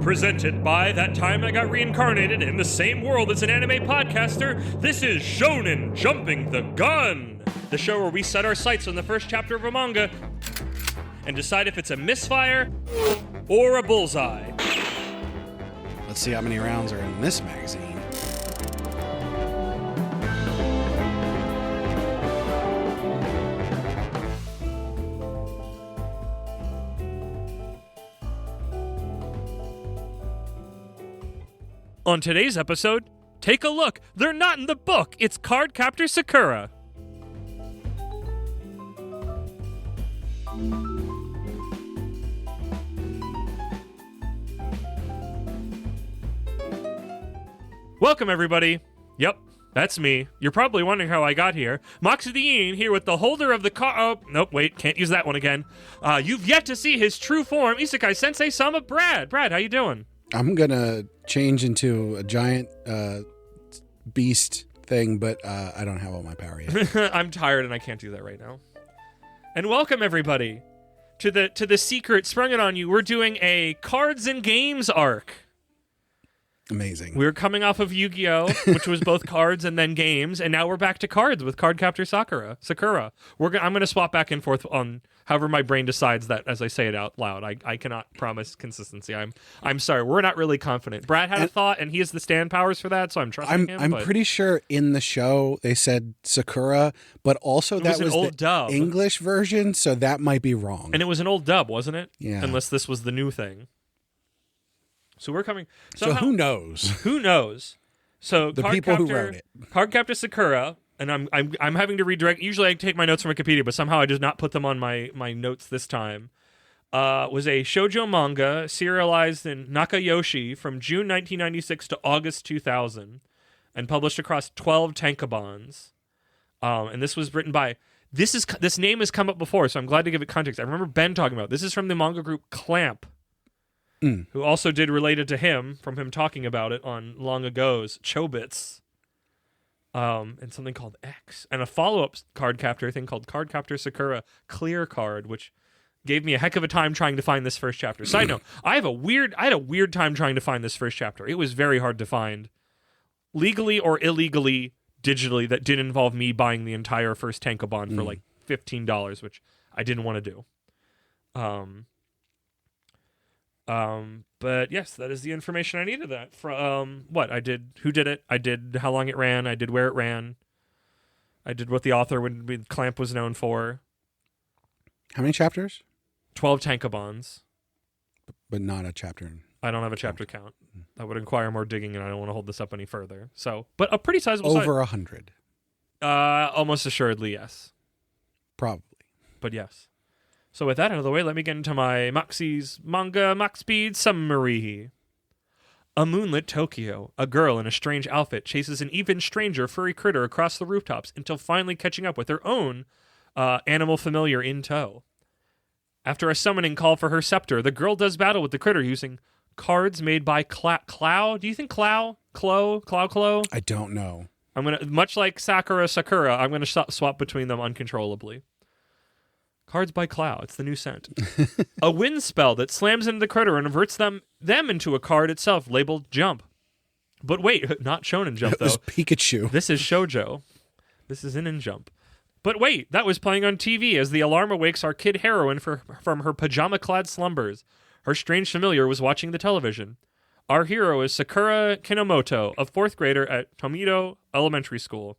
Presented by That Time I Got Reincarnated in the same world as an anime podcaster, this is Shonen Jumping the Gun, the show where we set our sights on the first chapter of a manga and decide if it's a misfire or a bullseye. Let's see how many rounds are in this magazine. On today's episode, take a look. They're not in the book. It's Cardcaptor Sakura. Welcome, everybody. Yep, that's me. You're probably wondering how I got here. Moxie the Ian here with the holder of the Oh, nope, wait, can't use that one again. You've yet to see his true form, Isekai Sensei Sama Brad. Brad, how you doing? I'm gonna change into a giant beast thing, but I don't have all my power yet. I'm tired and I can't do that right now. And welcome, everybody, to the secret sprung it on you. We're doing a cards and games arc. Amazing. We were coming off of Yu-Gi-Oh, which was both cards and then games, and now we're back to cards with Cardcaptor Sakura. I'm going to swap back and forth on however my brain decides that as I say it out loud. I cannot promise consistency. I'm sorry. We're not really confident. Brad had a thought, and he has the stand powers for that, so I'm trusting him. I'm pretty sure in the show they said Sakura, but also that was old the dub. English version, so that might be wrong. And it was an old dub, wasn't it? Yeah. Unless this was the new thing. So we're coming. So who knows? Who knows? So the people who wrote it. Cardcaptor Sakura, and I'm having to redirect. Usually I take my notes from Wikipedia, but somehow I did not put them on my notes this time. Was a shoujo manga serialized in Nakayoshi from June 1996 to August 2000, and published across 12 tankobons. And this was written by. This name has come up before, so I'm glad to give it context. I remember Ben talking about it. This is from the manga group Clamp. Who also did related to him from him talking about it on long ago's Chobits, and something called X, and a follow-up Cardcaptor thing called Cardcaptor Sakura Clear Card, which gave me a heck of a time trying to find this first chapter. Side note, I had a weird time trying to find this first chapter. It was very hard to find, legally or illegally, digitally, that didn't involve me buying the entire first tankobon for like $15, which I didn't want to do. But yes, that is the information I needed that from what I did, who did it, I did how long it ran, I did where it ran, I did what the author with Clamp was known for. How many chapters? 12 tankobons. But not a chapter. I don't have a chapter count. That would require more digging, and I don't want to hold this up any further. So, but a pretty sizable size. Over 100. Almost assuredly, yes. Probably. But yes. So with that out of the way, let me get into my Moxie's manga Mach Speed summary. A moonlit Tokyo, a girl in a strange outfit chases an even stranger furry critter across the rooftops until finally catching up with her own animal familiar in tow. After a summoning call for her scepter, the girl does battle with the critter using cards made by Clow. Do you think Clow? I don't know. Much like Sakura, I'm gonna swap between them uncontrollably. Cards by Clow. It's the new scent. A wind spell that slams into the critter and inverts them into a card itself labeled Jump. But wait, not Shonen Jump, though. It was Pikachu. This is Shoujo. This is in Jump. But wait, that was playing on TV as the alarm awakes our kid heroine from her pajama-clad slumbers. Her strange familiar was watching the television. Our hero is Sakura Kinomoto, a 4th grader at Tomido Elementary School.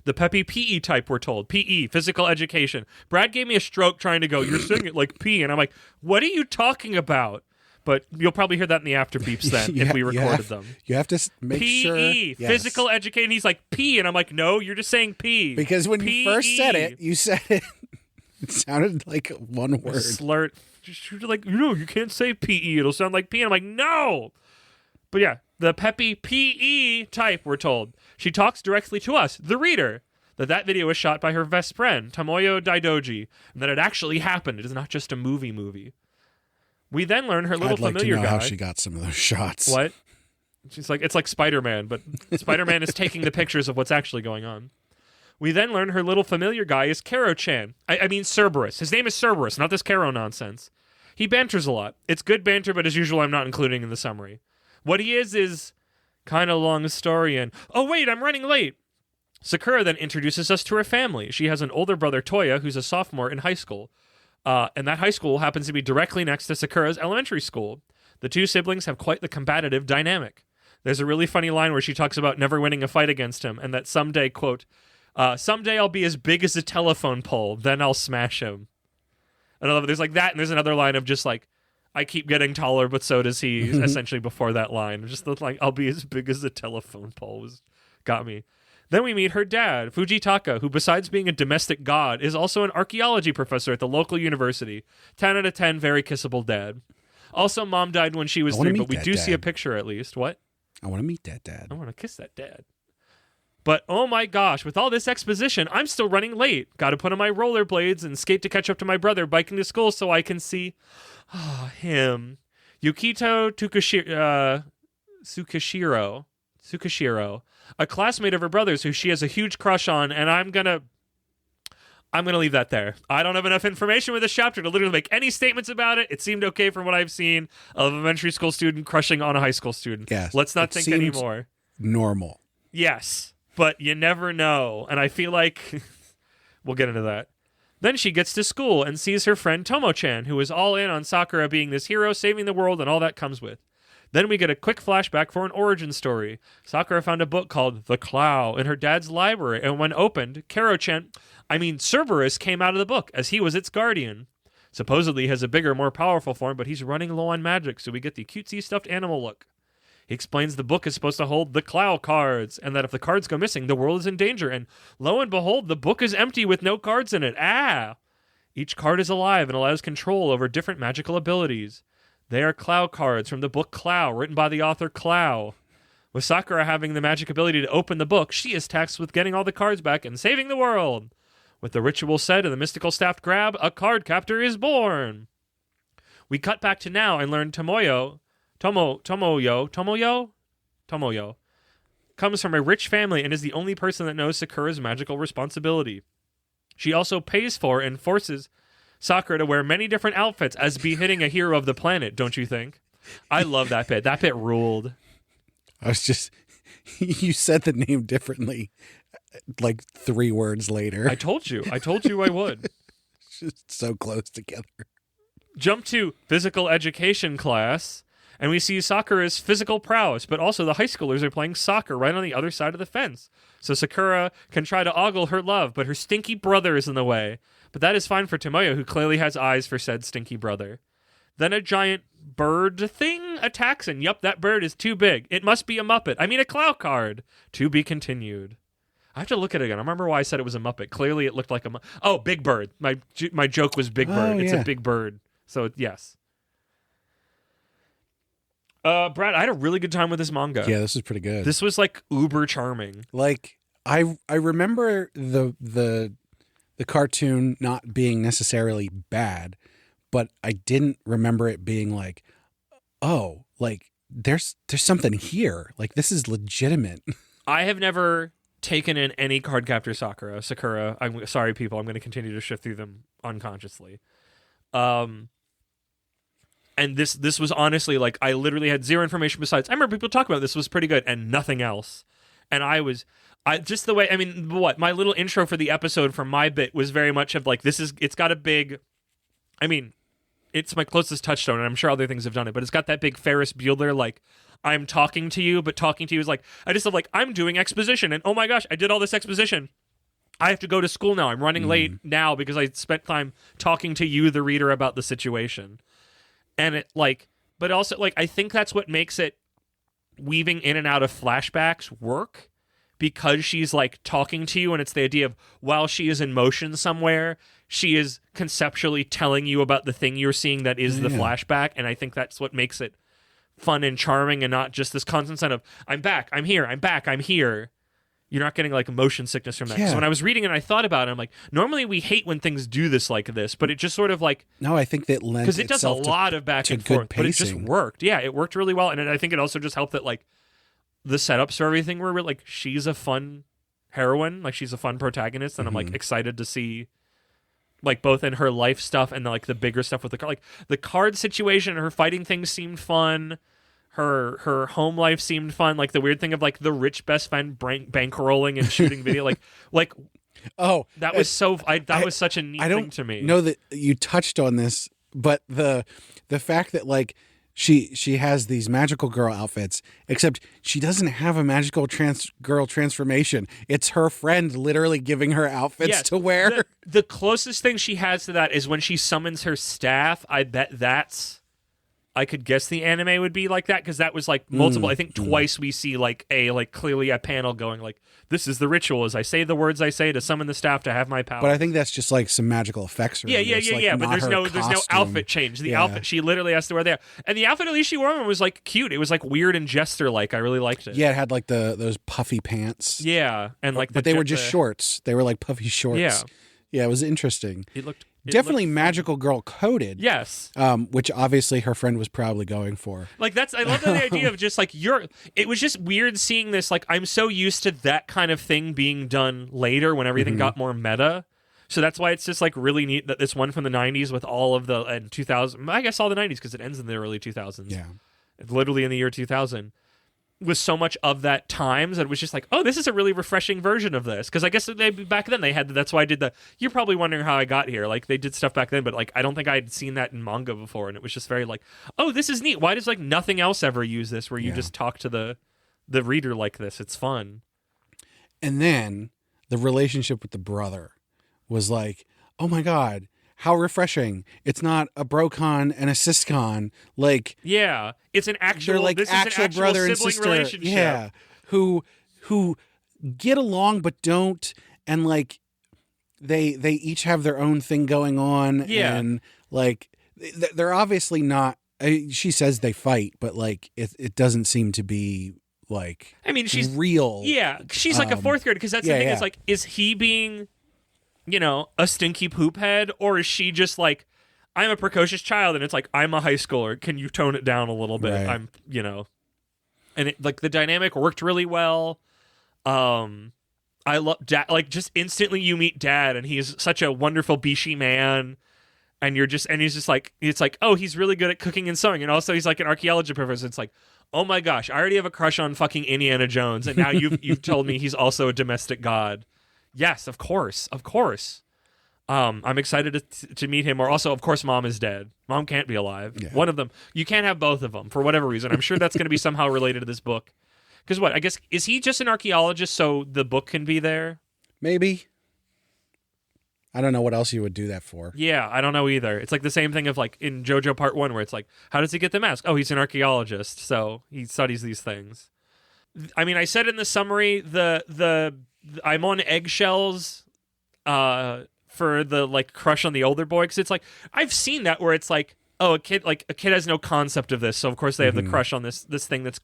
The peppy PE type, we're told. PE, physical education. Brad gave me a stroke trying to go, you're saying it like P, and I'm like, what are you talking about? But you'll probably hear that in the after beeps then if we recorded them. You have to make sure. PE, physical education. He's like, P, and I'm like, no, you're just saying P. Because when you first said it, you said it, it sounded like one word. Slurred. Just like, no, you can't say PE. It'll sound like P. And I'm like, no. But yeah, the peppy PE type, we're told. She talks directly to us, the reader, that video was shot by her best friend, Tomoyo Daidoji, and that it actually happened. It is not just a movie. We then learn her little familiar guy. I'd like to know how she got some of those shots. What? She's like, it's like Spider-Man, but Spider-Man is taking the pictures of what's actually going on. We then learn her little familiar guy is Kero-chan. I mean Cerberus. His name is Cerberus, not this Kero nonsense. He banters a lot. It's good banter, but as usual, I'm not including in the summary. What he is kind of long story and, oh wait, I'm running late. Sakura then introduces us to her family. She has an older brother, Toya, who's a sophomore in high school. And that high school happens to be directly next to Sakura's elementary school. The two siblings have quite the combative dynamic. There's a really funny line where she talks about never winning a fight against him, and that someday, quote, someday I'll be as big as a telephone pole, then I'll smash him. And I love it. There's like that, and there's another line of just like, I keep getting taller, but so does he, essentially before that line. Just the like, I'll be as big as a telephone pole got me. Then we meet her dad, Fujitaka, who besides being a domestic god, is also an archaeology professor at the local university. 10 out of 10, very kissable dad. Also, mom died when she was 3, but we do see a picture at least. What? I want to meet that dad. I want to kiss that dad. But oh my gosh, with all this exposition, I'm still running late. Got to put on my rollerblades and skate to catch up to my brother biking to school so I can see him. Yukito Tsukishiro, a classmate of her brother's who she has a huge crush on, and I'm gonna leave that there. I don't have enough information with this chapter to literally make any statements about it. It seemed okay from what I've seen of an elementary school student crushing on a high school student. Yes, let's not think anymore. Normal. Yes, but you never know, and I feel like we'll get into that. Then she gets to school and sees her friend Tomo-chan, who is all in on Sakura being this hero, saving the world, and all that comes with. Then we get a quick flashback for an origin story. Sakura found a book called The Clow in her dad's library, and when opened, Cerberus came out of the book, as he was its guardian. Supposedly he has a bigger, more powerful form, but he's running low on magic, so we get the cutesy stuffed animal look. He explains the book is supposed to hold the Clow cards, and that if the cards go missing, the world is in danger, and lo and behold, the book is empty with no cards in it. Each card is alive and allows control over different magical abilities. They are Clow cards from the book Clow, written by the author Clow. With Sakura having the magic ability to open the book, she is tasked with getting all the cards back and saving the world. With the ritual said and the mystical staffed grab, a Cardcaptor is born. We cut back to now and learn Tomoyo comes from a rich family and is the only person that knows Sakura's magical responsibility. She also pays for and forces Sakura to wear many different outfits as befitting a hero of the planet, don't you think? I love that bit. That bit ruled. You said the name differently, like 3 words later. I told you I would. It's just so close together. Jump to physical education class, and we see Sakura's physical prowess, but also the high schoolers are playing soccer right on the other side of the fence. So Sakura can try to ogle her love, but her stinky brother is in the way. But that is fine for Tomoyo, who clearly has eyes for said stinky brother. Then a giant bird thing attacks, and yup, that bird is too big. It must be a Muppet. A Clow card. To be continued. I have to look at it again. I remember why I said it was a Muppet. Clearly it looked like a Muppet. Oh, Big Bird. My joke was Big Bird. It's a big bird. So, yes. Brad, I had a really good time with this manga. Yeah, this is pretty good. This was like uber charming. Like I remember the cartoon not being necessarily bad, but I didn't remember it being like, oh, like there's something here. Like this is legitimate. I have never taken in any Cardcaptor Sakura. I'm sorry, people. I'm going to continue to shift through them unconsciously. And this was honestly like I literally had zero information besides. I remember people talk about this was pretty good and nothing else. And just the way, my little intro for the episode from my bit was very much of like, it's got a big, it's my closest touchstone, and I'm sure other things have done it, but it's got that big Ferris Bueller, like, I'm talking to you, but talking to you is like, I just love, like, I'm doing exposition, and oh my gosh, I did all this exposition. I have to go to school now. I'm running late now because I spent time talking to you, the reader, about the situation. And it, like, but also, like, I think that's what makes it weaving in and out of flashbacks work. Because she's like talking to you, and it's the idea of while she is in motion somewhere, she is conceptually telling you about the thing you're seeing that is the flashback. And I think that's what makes it fun and charming, and not just this constant sense of I'm back, I'm here, I'm back, I'm here. You're not getting like motion sickness from that. So when I was reading it, I thought about it. I'm like, normally we hate when things do this like this, but it just sort of like I think that lends because it does a lot of back and forth, but it just worked. Yeah, it worked really well, and I think it also just helped that like. The setups for everything were like she's a fun heroine, like she's a fun protagonist, and I'm like excited to see like both in her life stuff and like the bigger stuff with the card. Like the card situation, her fighting things seemed fun. Her home life seemed fun. Like the weird thing of like the rich best friend bankrolling and shooting video. Like Oh, that was that was such a neat thing to me. I don't know that you touched on this, but the fact that like she has these magical girl outfits, except she doesn't have a magical girl transformation. It's her friend literally giving her outfits to wear. The closest thing she has to that is when she summons her staff. I bet I could guess the anime would be like that, because that was like multiple. I think twice we see like clearly a panel going like, "This is the ritual as I say the words I say to summon the staff to have my power." But I think that's just like some magical effects. Yeah. But there's no outfit change. The outfit, she literally has to wear there, and the outfit at least she wore was like cute. It was like weird and jester like. I really liked it. Yeah, it had like those puffy pants. Yeah, and like, but they were just shorts. They were like puffy shorts. Yeah, it was interesting. It looked. Definitely magical girl coded. Yes. Which obviously her friend was probably going for. Like I love the idea of just like it was just weird seeing this. Like I'm so used to that kind of thing being done later when everything got more meta. So that's why it's just like really neat that this one from the 90s with all of the, and 2000, I guess all the 90s because it ends in the early 2000s. Yeah. Literally in the year 2000. Was so much of that times that it was just like, oh, this is a really refreshing version of this. Because I guess back then they had, that's why I did you're probably wondering how I got here. Like they did stuff back then, but like I don't think I'd seen that in manga before. And it was just very like, oh, this is neat. Why does like nothing else ever use this where you just talk to the reader like this? It's fun. And then the relationship with the brother was like, oh my God, how refreshing. It's not a brocon and a siscon. Like, yeah, it's an actual, they're like this actual is an actual brother and sibling sister. relationship. Yeah. Who get along but don't, and like they each have their own thing going on. Yeah. And like they're obviously not, she says they fight, but like it doesn't seem to be like, I mean, she's real. Yeah, she's like a fourth grader, because that's the thing. yeah. Is like, is he being, a stinky poop head, or is she just like, I'm a precocious child, and it's like, I'm a high schooler. Can you tone it down a little bit? Right. I'm, and it, like the dynamic worked really well. I love Dad. Like just instantly you meet Dad, and he's such a wonderful Bishi man. And he's just like, it's like, oh, he's really good at cooking and sewing. And also he's like an archaeology professor. It's like, oh my gosh, I already have a crush on fucking Indiana Jones. And now you've told me he's also a domestic god. Yes, of course. I'm excited to meet him. Or also, of course, Mom is dead. Mom can't be alive. Yeah. One of them. You can't have both of them for whatever reason. I'm sure that's going to be somehow related to this book. Because what? I guess, is he just an archaeologist so the book can be there? Maybe. I don't know what else you would do that for. Yeah, I don't know either. It's like the same thing of like in JoJo Part 1 where it's like, how does he get the mask? Oh, he's an archaeologist, so he studies these things. I mean, I said in the summary, the I'm on eggshells for the like crush on the older boy, because it's like, I've seen that where it's like, oh, a kid has no concept of this, so of course they have the crush on this thing that's,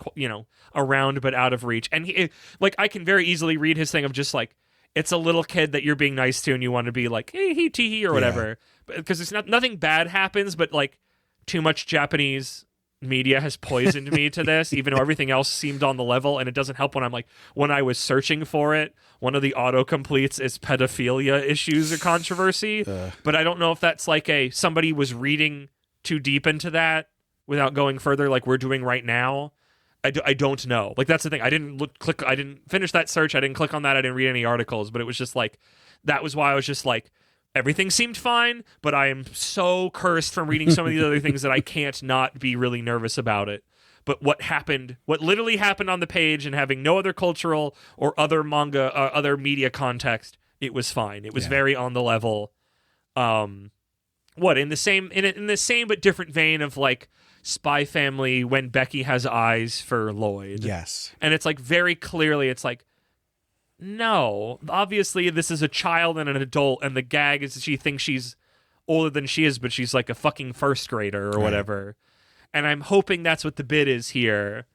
around but out of reach. And he, like, I can very easily read his thing of just like, it's a little kid that you're being nice to and you want to be like, hey, he, tee, he, or whatever. Because it's nothing bad happens, but like too much Japanese media has poisoned me to this, even though everything else seemed on the level. And it doesn't help when I was searching for it, one of the autocompletes is pedophilia issues or controversy. But I don't know if that's like somebody was reading too deep into that without going further like we're doing right now. I don't know. Like, that's the thing. I didn't finish that search. I didn't click on that. I didn't read any articles, but it was just like, that was why I was just like, everything seemed fine, but I am so cursed from reading some of these other things that I can't not be really nervous about it. But what literally happened on the page, and having no other cultural or other manga, other media context, it was fine. It was very on the level. In the same but different vein of like Spy Family when Becky has eyes for Lloyd. Yes. And it's like very clearly, it's like, no, obviously this is a child and an adult, and the gag is she thinks she's older than she is, but she's like a fucking first grader or whatever. And I'm hoping that's what the bit is here.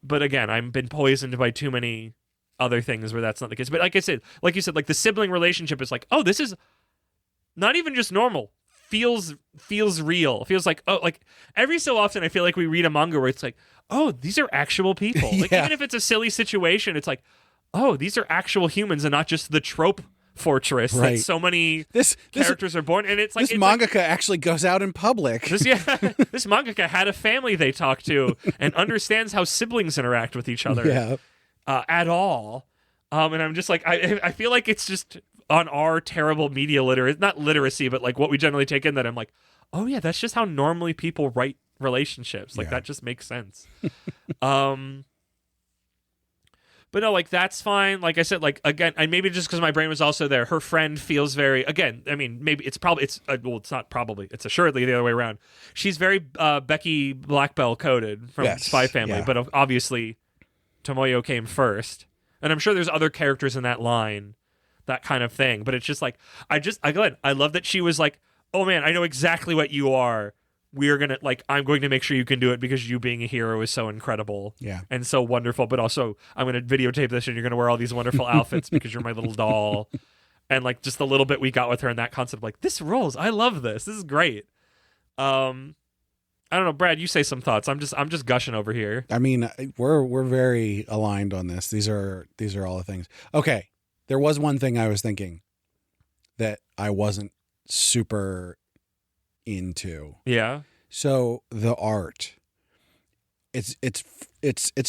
But again, I've been poisoned by too many other things where that's not the case. But like you said, like the sibling relationship is like, oh, this is not even just normal. Feels real. Feels like, oh, like every so often I feel like we read a manga where it's like, oh, these are actual people. Like even if it's a silly situation, it's like, oh, these are actual humans and not just the trope fortress Right. that so many This characters are born, and it's like this mangaka actually goes out in public. this mangaka had a family they talk to and understands how siblings interact with each other Yeah. at all. And I'm just like, I feel like it's just on our terrible media literacy, not literacy, but like what we generally take in, that I'm like, oh yeah, that's just how normally people write relationships. Like that just makes sense. But no, like that's fine. Like I said, like again, and maybe just because my brain was also there, her friend feels very. Again, I mean, maybe it's probably well, it's not probably. It's assuredly the other way around. She's very Becky Blackbell coded from Spy Family, but obviously Tomoyo came first, and I'm sure there's other characters in that line, that kind of thing. But it's just like I love that she was like, oh man, I know exactly what you are. We're gonna I'm going to make sure you can do it because you being a hero is so incredible and so wonderful, but also I'm gonna videotape this and you're gonna wear all these wonderful outfits because you're my little doll. And like just the little bit we got with her and that concept, like this rules. I love this. This is great. I don't know, Brad, you say some thoughts. I'm just gushing over here. I mean, we're very aligned on this. These are all the things. Okay. There was one thing I was thinking that I wasn't super into. Yeah. So the art, it's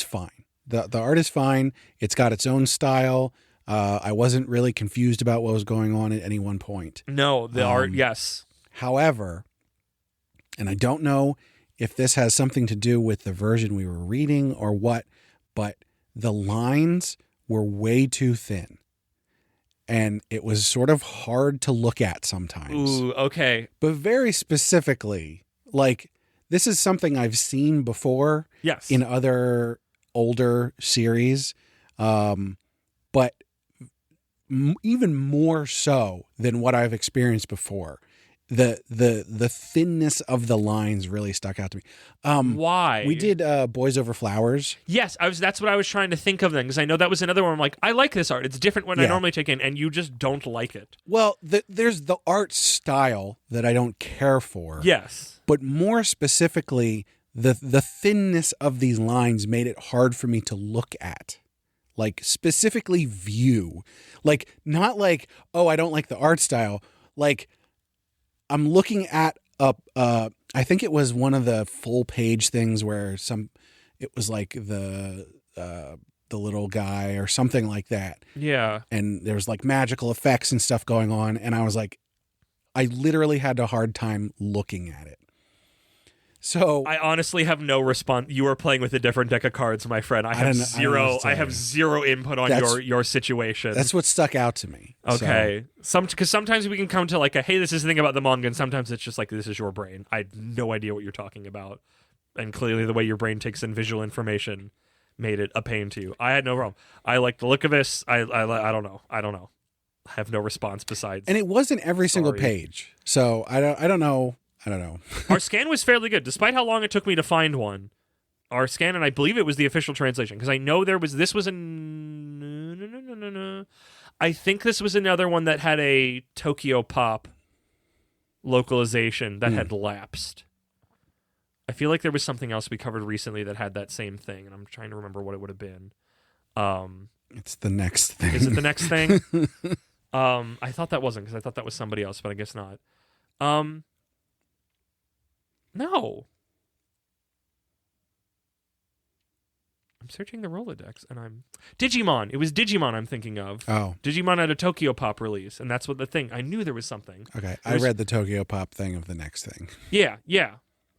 fine. The art is fine. It's got its own style. I wasn't really confused about what was going on at any one point. No, the art, yes. However, and I don't know if this has something to do with the version we were reading or what, but the lines were way too thin. And it was sort of hard to look at sometimes. Ooh, okay. But very specifically, like, this is something I've seen before in other older series, but even more so than what I've experienced before. The thinness of the lines really stuck out to me. Why? We did Boys Over Flowers. Yes, that's what I was trying to think of then, because I know that was another one. I'm like, I like this art. It's different when I normally take in, and you just don't like it. Well, there's the art style that I don't care for. Yes. But more specifically, the thinness of these lines made it hard for me to look at. Like, specifically view. Like, not like, oh, I don't like the art style. Like, I'm looking at I think it was one of the full page things where it was like the little guy or something like that. Yeah. And there was like magical effects and stuff going on. And I was like, I literally had a hard time looking at it. So I honestly have no response. You are playing with a different deck of cards, my friend. I have zero input on your situation. That's what stuck out to me. Okay. Because sometimes we can come to like hey, this is the thing about the manga, and sometimes it's just like, this is your brain. I had no idea what you're talking about. And clearly the way your brain takes in visual information made it a pain to you. I had no problem. I like the look of this. I don't know. I have no response besides. And it wasn't every single page. So I don't know. Our scan was fairly good, despite how long it took me to find one. Our scan, and I believe it was the official translation, because I know this was I think this was another one that had a Tokyo Pop localization that had lapsed. I feel like there was something else we covered recently that had that same thing, and I'm trying to remember what it would have been. It's the next thing. Is it the next thing? I thought that wasn't, because I thought that was somebody else, but I guess not. No. I'm searching the Rolodex, and Digimon. It was Digimon I'm thinking of. Oh. Digimon had a Tokyo Pop release, and that's what the thing. I knew there was something. Okay. I read the Tokyo Pop thing of the next thing. Yeah.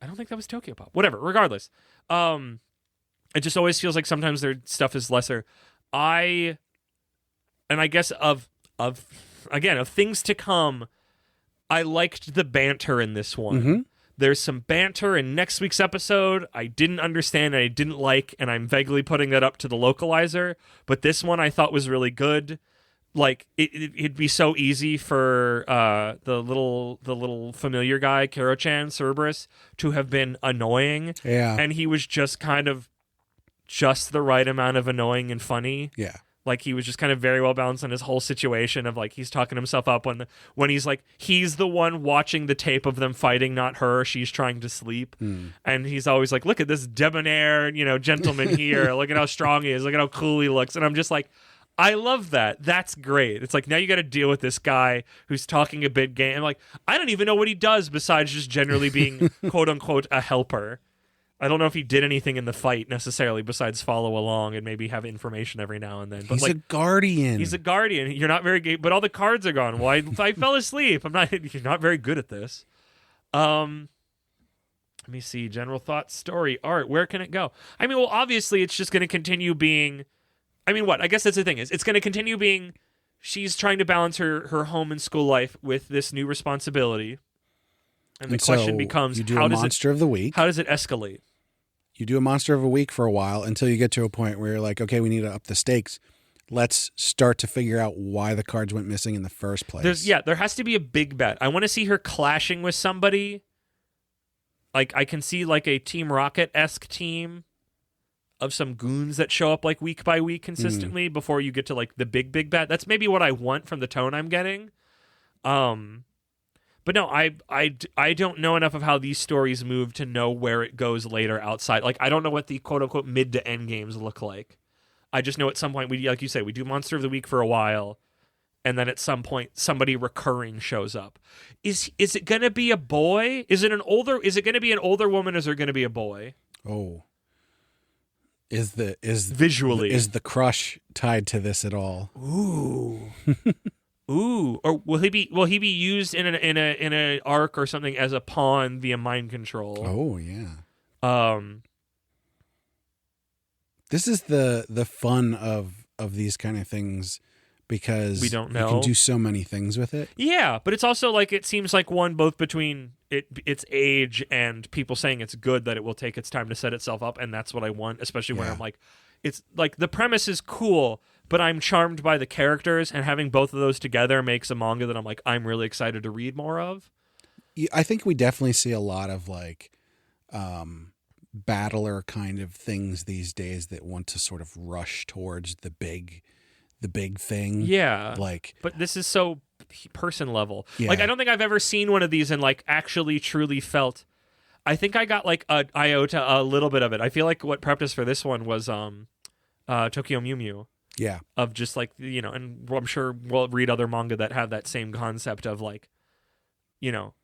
I don't think that was Tokyo Pop. Whatever. Regardless. It just always feels like sometimes their stuff is lesser. I guess of things to come, I liked the banter in this one. Mm-hmm. There's some banter in next week's episode I didn't understand and I didn't like, and I'm vaguely putting that up to the localizer. But this one I thought was really good. Like, it'd be so easy for the little familiar guy, Kero-chan, Cerberus, to have been annoying. Yeah. And he was just kind of just the right amount of annoying and funny. Yeah. Like, he was just kind of very well balanced on his whole situation of, like, he's talking himself up when he's, like, he's the one watching the tape of them fighting, not her. She's trying to sleep. And he's always like, look at this debonair, gentleman here. Look at how strong he is. Look at how cool he looks. And I'm just like, I love that. That's great. It's like now you got to deal with this guy who's talking a big game. I'm like, I don't even know what he does besides just generally being quote unquote a helper. I don't know if he did anything in the fight necessarily besides follow along and maybe have information every now and then. But He's a guardian. He's a guardian. You're not very good, but all the cards are gone. Well, I fell asleep. You're not very good at this. Let me see. General thoughts, story, art. Where can it go? I mean, well, obviously, it's just going to continue being. I mean, what? I guess that's the thing is, it's going to continue being. She's trying to balance her home and school life with this new responsibility, and the question becomes: you do a monster of the week. How does it escalate? You do a monster of a week for a while until you get to a point where you're like, okay, we need to up the stakes. Let's start to figure out why the cards went missing in the first place. There has to be a big bet. I want to see her clashing with somebody. Like, I can see, like, a Team Rocket-esque team of some goons that show up, like, week by week consistently before you get to, like, the big bet. That's maybe what I want from the tone I'm getting. But no, I don't know enough of how these stories move to know where it goes later outside. Like, I don't know what the quote-unquote mid to end games look like. I just know at some point, like you say, we do Monster of the Week for a while, and then at some point, somebody recurring shows up. Is it going to be a boy? Is it going to be an older woman, or is it going to be a boy? Oh. Is the crush tied to this at all? Ooh. Ooh, or will he be used in an arc or something as a pawn via mind control? Oh yeah. This is the fun of these kind of things because we don't know. You can do so many things with it. Yeah, but it's also like it seems like one both between its age and people saying it's good that it will take its time to set itself up, and that's what I want, especially when I'm like, it's like the premise is cool. But I'm charmed by the characters, and having both of those together makes a manga that I'm like, I'm really excited to read more of. I think we definitely see a lot of like battler kind of things these days that want to sort of rush towards the big thing. Yeah. Like, but this is so person level. Yeah. Like, I don't think I've ever seen one of these and like actually truly felt. I think I got like a iota, a little bit of it. I feel like what prepped us for this one was Tokyo Mew Mew. Yeah. Of just like, you know, and I'm sure we'll read other manga that have that same concept of like, you know,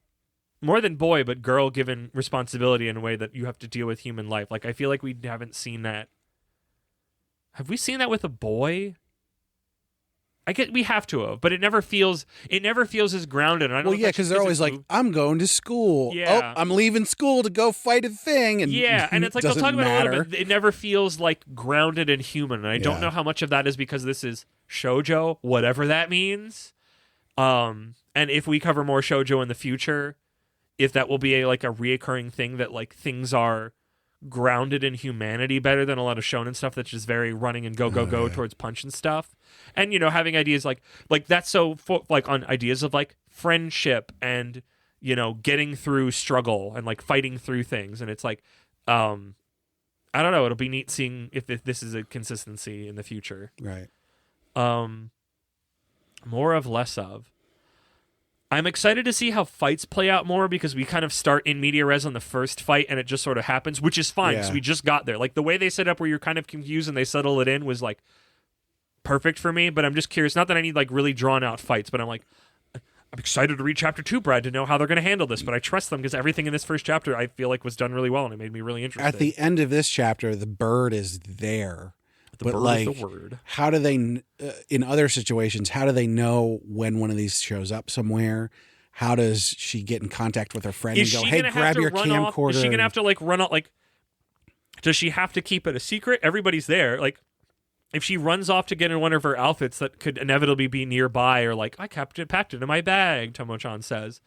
more than boy, but girl given responsibility in a way that you have to deal with human life. Like, I feel like we haven't seen that. Have we seen that with a boy? We have to have, but it never feels as grounded. And I don't. Well, yeah, because they're always like, "I'm going to school. Yeah. Oh, I'm leaving school to go fight a thing." And yeah, and it's like they'll talk about it a little bit. It never feels like grounded and human, and I don't know how much of that is because this is shoujo, whatever that means. And if we cover more shoujo in the future, if that will be a reoccurring thing that like things are grounded in humanity better than a lot of shonen stuff that's just very running and go towards punch and stuff. And, you know, having ideas like that's so like on ideas of like friendship and, you know, getting through struggle and like fighting through things. And it's like, I don't know. It'll be neat seeing if this is a consistency in the future. Right. More of, less of. I'm excited to see how fights play out more because we kind of start in media res on the first fight and it just sort of happens, which is fine because we just got there. Like the way they set up where you're kind of confused and they settle it in was like perfect for me, but I'm just curious. Not that I need like really drawn out fights, but I'm like, I'm excited to read chapter 2, Brad, to know how they're going to handle this, but I trust them because everything in this first chapter I feel like was done really well and it made me really interested. At the end of this chapter, the bird is there. The bird is the word. How do they, in other situations, how do they know when one of these shows up somewhere? How does she get in contact with her friend and go, hey, grab your camcorder? Is she going to have to like run out? Like, does she have to keep it a secret? Everybody's there. Like, if she runs off to get in one of her outfits that could inevitably be nearby, or like, I packed it in my bag, Tomo-chan says,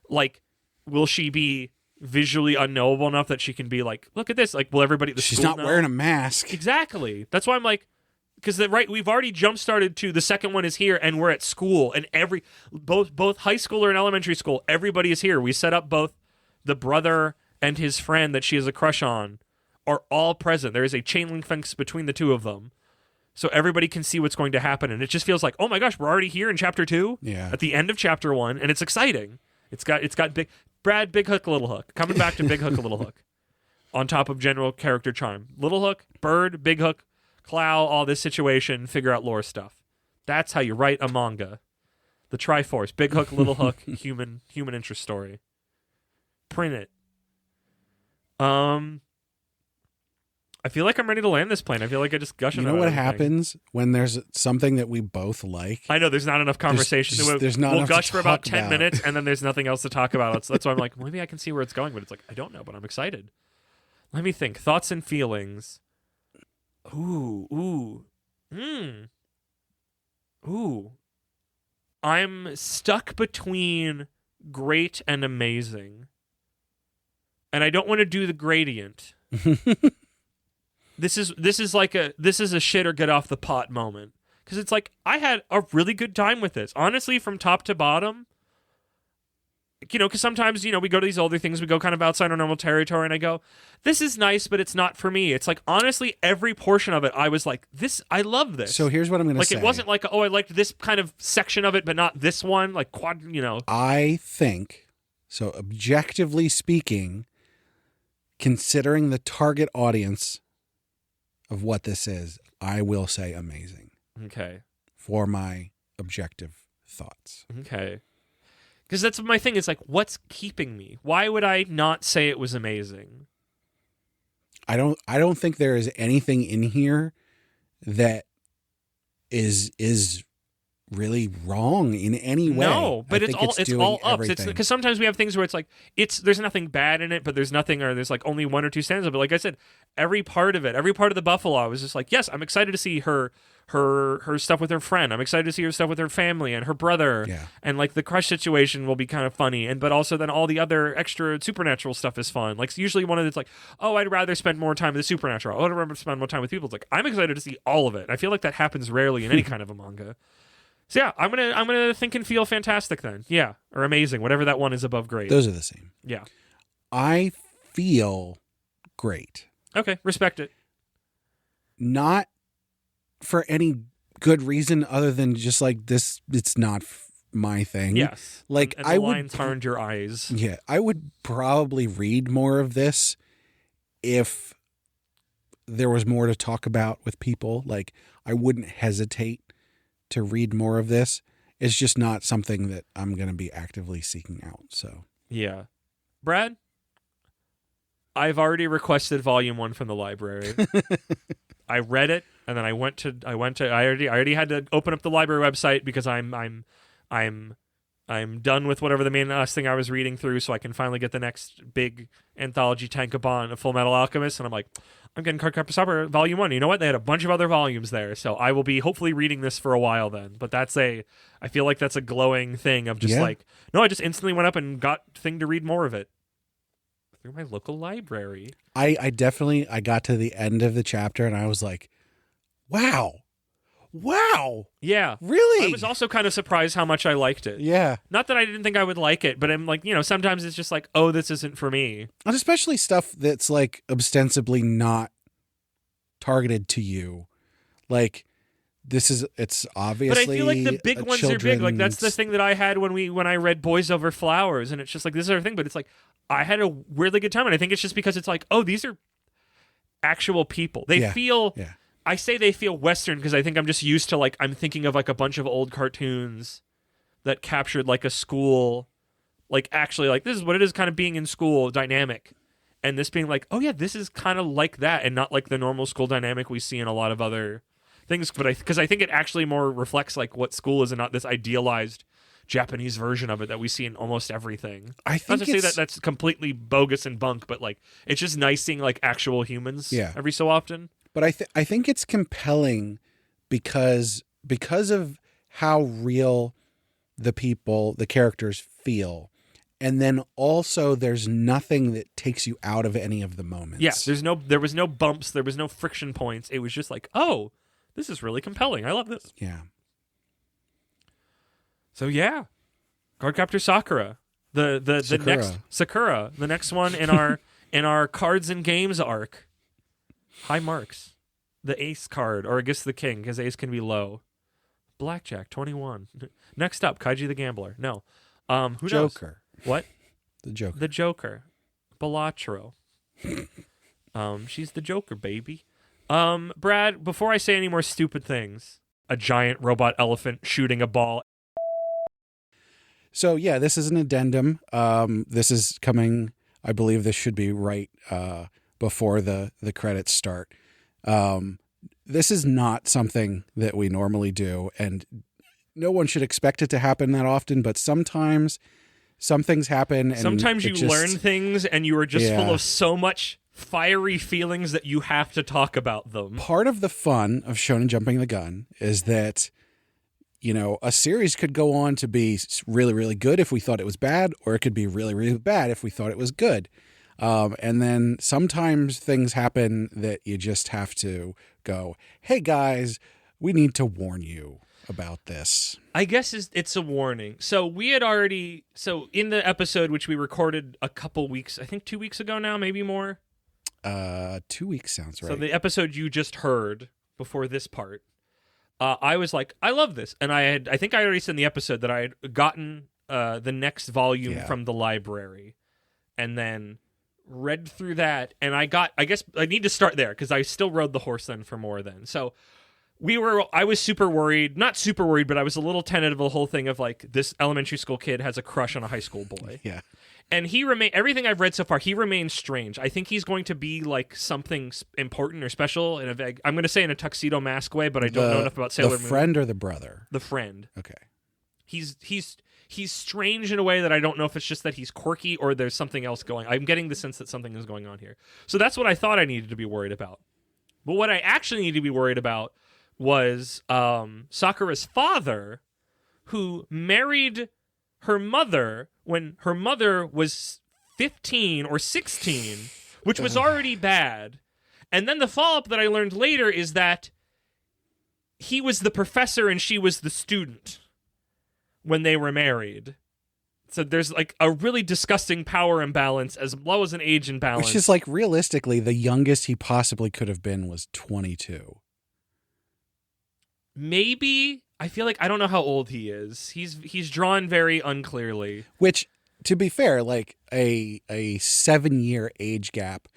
like, will she be visually unknowable enough that she can be like, look at this, like, will everybody at the She's school not know? wearing a mask. Exactly. That's why I'm like, because we've already jump started to the second one is here and we're at school and both high schooler and elementary school, everybody is here. We set up both the brother and his friend that she has a crush on are all present. There is a chain link fence between the two of them. So everybody can see what's going to happen. And it just feels like, oh my gosh, we're already here in chapter 2 at the end of chapter 1. And it's exciting. It's got big hook, little hook. Coming back to big hook, little hook. On top of general character charm. Little hook, bird, big hook, Clow, all this situation, figure out lore stuff. That's how you write a manga. The Triforce, big hook, little hook, human interest story. Print it. I feel like I'm ready to land this plane. I feel like I just gush about You know what everything. happens when there's something that we both like? I know there's not enough conversation. There's not we'll enough to gush for about talk 10 about. minutes, and then there's nothing else to talk about. That's why I'm like, maybe I can see where it's going, but it's like, I don't know, but I'm excited. Let me think. Thoughts and feelings. Ooh. I'm stuck between great and amazing. And I don't want to do the gradient. This is a shit or get off the pot moment. Because it's like, I had a really good time with this. Honestly, from top to bottom. Because sometimes, we go to these older things, we go kind of outside our normal territory, and I go, this is nice, but it's not for me. It's like, honestly, every portion of it, I was like, I love this. So here's what I'm going to say. Like, it wasn't like, I liked this kind of section of it, but not this one. Like, I think, so objectively speaking, considering the target audience of what this is, I will say amazing. Okay. For my objective thoughts. Okay. Because that's my thing. It's like, what's keeping me? Why would I not say it was amazing? I don't think there is anything in here that is really wrong in any way. No, but it's all ups. Everything. Because sometimes we have things where it's like there's nothing bad in it, but there's nothing, or there's like only one or two stanzas. But like I said, every part of the Buffalo, I was just like, yes, I'm excited to see her stuff with her friend. I'm excited to see her stuff with her family and her brother. Yeah. And like the crush situation will be kind of funny, but also then all the other extra supernatural stuff is fun. Like usually one of it's like, oh, I'd rather spend more time with the supernatural. Oh, I'd rather spend more time with people. It's like, I'm excited to see all of it. I feel like that happens rarely in any kind of a manga. So yeah, I'm gonna think and feel fantastic then. Yeah, or amazing, whatever that one is above great. Those are the same. Yeah. I feel great. Okay, respect it. Not for any good reason other than just like this. It's not my thing. Yes. Like and the lines harmed your eyes. Yeah, I would probably read more of this if there was more to talk about with people. Like I wouldn't hesitate to read more of this. It's just not something that I'm going to be actively seeking out. So yeah, Brad, I've already requested volume 1 from the library. I read it, and then I already had to open up the library website because I'm done with whatever the main last thing I was reading through, so I can finally get the next big anthology tankobon of Full Metal Alchemist. And I'm like, I'm getting Cardcaptor Sakura Volume 1. You know what? They had a bunch of other volumes there, so I will be hopefully reading this for a while then. But I feel like that's a glowing thing of just like, no, I just instantly went up and got thing to read more of it through my local library. I got to the end of the chapter and I was like, wow. Yeah. Really? I was also kind of surprised how much I liked it. Yeah. Not that I didn't think I would like it, but I'm like, sometimes it's just like, oh, this isn't for me. And especially stuff that's like ostensibly not targeted to you. Like it's obviously. But I feel like the big ones are big. Like that's the thing that I had when I read Boys Over Flowers, and it's just like this is our thing. But it's like I had a really good time, and I think it's just because it's like, oh, these are actual people. They feel. Yeah. I say they feel Western because I think I'm just used to like I'm thinking of like a bunch of old cartoons that captured like a school, like actually like this is what it is kind of being in school dynamic, and this being like, oh yeah, this is kind of like that and not like the normal school dynamic we see in a lot of other things. But because I think it actually more reflects like what school is and not this idealized Japanese version of it that we see in almost everything. I think not to say that that's completely bogus and bunk, but like it's just nice seeing like actual humans every so often. But I think it's compelling because of how real the characters feel. And then also there's nothing that takes you out of any of the moments. Yeah, there was no bumps, there was no friction points. It was just like, oh, this is really compelling. I love this. Yeah. So yeah. Cardcaptor Sakura. The next Sakura, the next one in our cards and games arc. High marks. The ace card, or I guess the king, because ace can be low. Blackjack, 21. Next up, Kaiji the Gambler. No. Who Joker. knows? What? The Joker. The Joker. Balatro. She's the Joker, baby. Brad, before I say any more stupid things, a giant robot elephant shooting a ball. So yeah, this is an addendum. This is coming. I believe this should be right before the credits start. This is not something that we normally do, and no one should expect it to happen that often. But sometimes some things happen. And sometimes you learn things, and you are just Yeah. full of so much fiery feelings that you have to talk about them. Part of the fun of Shonen Jumping the Gun is that, you know, a series could go on to be really, really good if we thought it was bad, or it could be really, really bad if we thought it was good. And then sometimes things happen that you just have to go, hey guys, we need to warn you about this. I guess it's a warning. So we had already, in the episode which we recorded a couple weeks, I think 2 weeks ago now, maybe more. 2 weeks sounds right. So the episode you just heard before this part, I was like, I love this. And I think I already said in the episode that I had gotten the next volume from the library and then read through that. And I guess I need to start there because I still rode the horse then for more then. So I was super worried, not super worried, but I was a little tentative of the whole thing of like, this elementary school kid has a crush on a high school boy. Yeah. And everything I've read so far, he remains strange. I think he's going to be like something important or special in a vague, I'm going to say in a tuxedo mask way, but I don't know enough about Sailor Moon. The friend or the brother? The friend. Okay. He's strange in a way that I don't know if it's just that he's quirky or there's something else going. I'm getting the sense that something is going on here. So that's what I thought I needed to be worried about. But what I actually need to be worried about was Sakura's father, who married her mother when her mother was 15 or 16, which was already bad. And then the follow-up that I learned later is that he was the professor and she was the student when they were married. So there's like a really disgusting power imbalance as well as an age imbalance. Which is like, realistically, the youngest he possibly could have been was 22. Maybe. I feel like I don't know how old he is. He's drawn very unclearly. Which, to be fair, like a 7-year age gap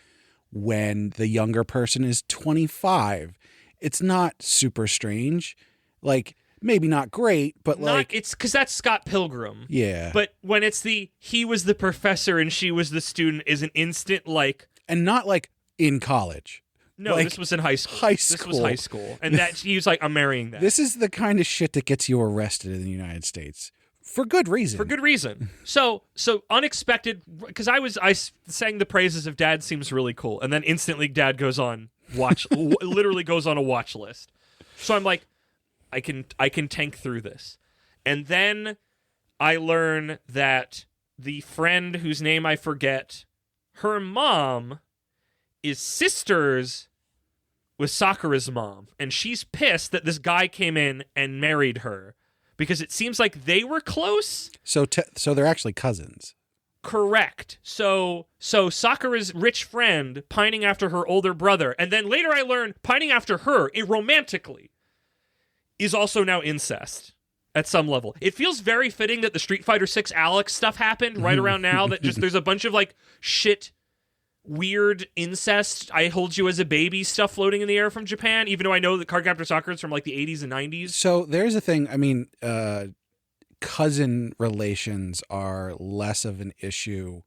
when the younger person is 25, it's not super strange. Like, maybe not great, but it's because that's Scott Pilgrim. Yeah. But when it's he was the professor and she was the student is an instant like, and not like in college. no, like, this was in high school. high This was school. high school, and that he was like, I'm marrying that. This is the kind of shit that gets you arrested in the United States for good reason. For good reason. So unexpected, because I sang the praises of Dad seems really cool, and then instantly Dad goes on literally goes on a watch list. So I'm like, I can tank through this, and then I learn that the friend whose name I forget, her mom is sisters with Sakura's mom, and she's pissed that this guy came in and married her because it seems like they were close. So they're actually cousins. Correct. So Sakura's rich friend pining after her older brother, and then later I learn pining after her romantically is also now incest at some level. It feels very fitting that the Street Fighter 6 Alex stuff happened right around now, that just there's a bunch of like shit weird incest, I hold you as a baby stuff floating in the air from Japan, even though I know that Cardcaptor Sakura is from like the 80s and 90s. So there's a thing, I mean, cousin relations are less of an issue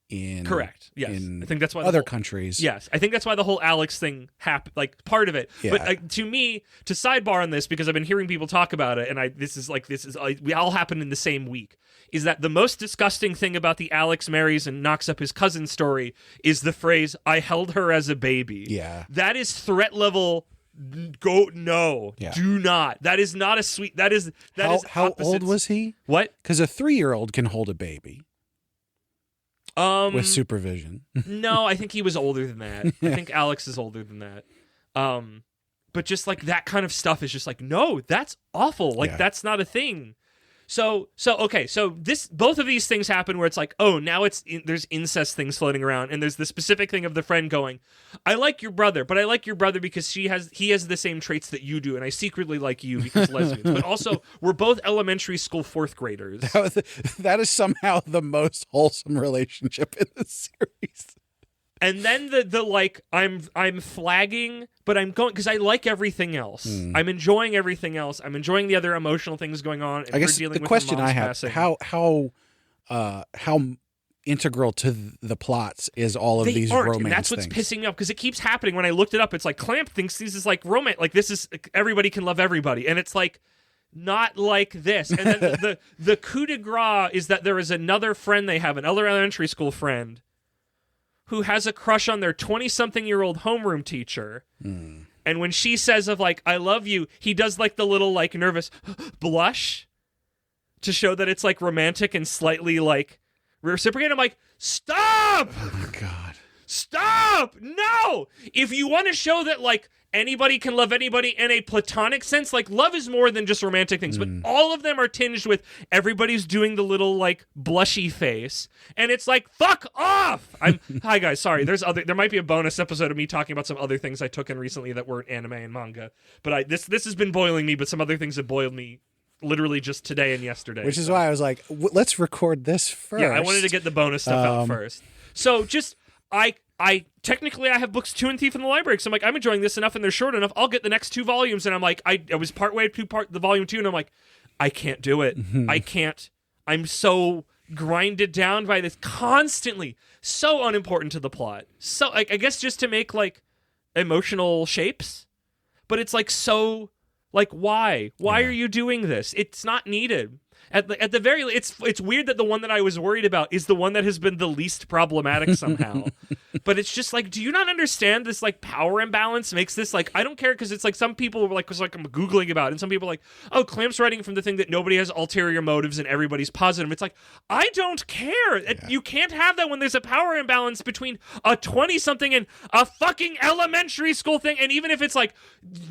in correct. Yes, in I think that's why other countries. Yes, I think that's why the whole Alex thing happened, like part of it. Yeah. But to me, to sidebar on this, because I've been hearing people talk about it, and we all happen in the same week. Is that the most disgusting thing about the Alex marries and knocks up his cousin story is the phrase, I held her as a baby. Yeah. That is threat level. Do not. That is not a sweet. That is How old was he? What? Because a 3-year-old can hold a baby with supervision. No, I think he was older than that. I think Alex is older than that. But just like that kind of stuff is just like, no, that's awful. Like that's not a thing. So both of these things happen where it's like, oh, now there's incest things floating around, and there's the specific thing of the friend going, I like your brother, but I like your brother because he has the same traits that you do, and I secretly like you because lesbians. But also, we're both elementary school 4th graders. That is somehow the most wholesome relationship in the series. And then the like I'm flagging, but I'm going because I like everything else. I'm enjoying everything else. I'm enjoying the other emotional things going on. And I guess dealing the with question mom's I have: passing. how integral to the plots is all of They these aren't, romance and that's what's things? pissing me off because it keeps happening. When I looked it up, it's like Clamp thinks this is like romance, like this is everybody can love everybody, and it's like not like this. And then the coup de grace is that there is another friend they have, another elementary school friend, who has a crush on their 20-something-year-old homeroom teacher. And when she says of like, I love you, he does like the little like nervous blush to show that it's like romantic and slightly like reciprocated. I'm like, stop! Oh my God. Stop! No! If you want to show that like anybody can love anybody in a platonic sense, like love is more than just romantic things, but all of them are tinged with everybody's doing the little like blushy face, and it's like fuck off. Hi guys, sorry. There might be a bonus episode of me talking about some other things I took in recently that weren't anime and manga, but this has been boiling me, but some other things have boiled me literally just today and yesterday. Which is why I was like, let's record this first. Yeah, I wanted to get the bonus stuff out first. So just I technically I have books 2 and Thief in the library, so I'm like, I'm enjoying this enough and they're short enough. I'll get the next 2 volumes, and I'm like, I was partway to the volume 2, and I'm like, I can't do it. I can't. I'm so grinded down by this constantly, so unimportant to the plot. So I guess just to make like emotional shapes, but it's like so like why are you doing this? It's not needed. At the very it's weird that the one that I was worried about is the one that has been the least problematic somehow. But it's just like, do you not understand this like power imbalance makes this like, I don't care, because it's like some people were like, because like I'm googling about it, and some people are like, oh, Clamp's writing from the thing that nobody has ulterior motives and everybody's positive. It's like, I don't care. You can't have that when there's a power imbalance between a 20-something and a fucking elementary school thing. And even if it's like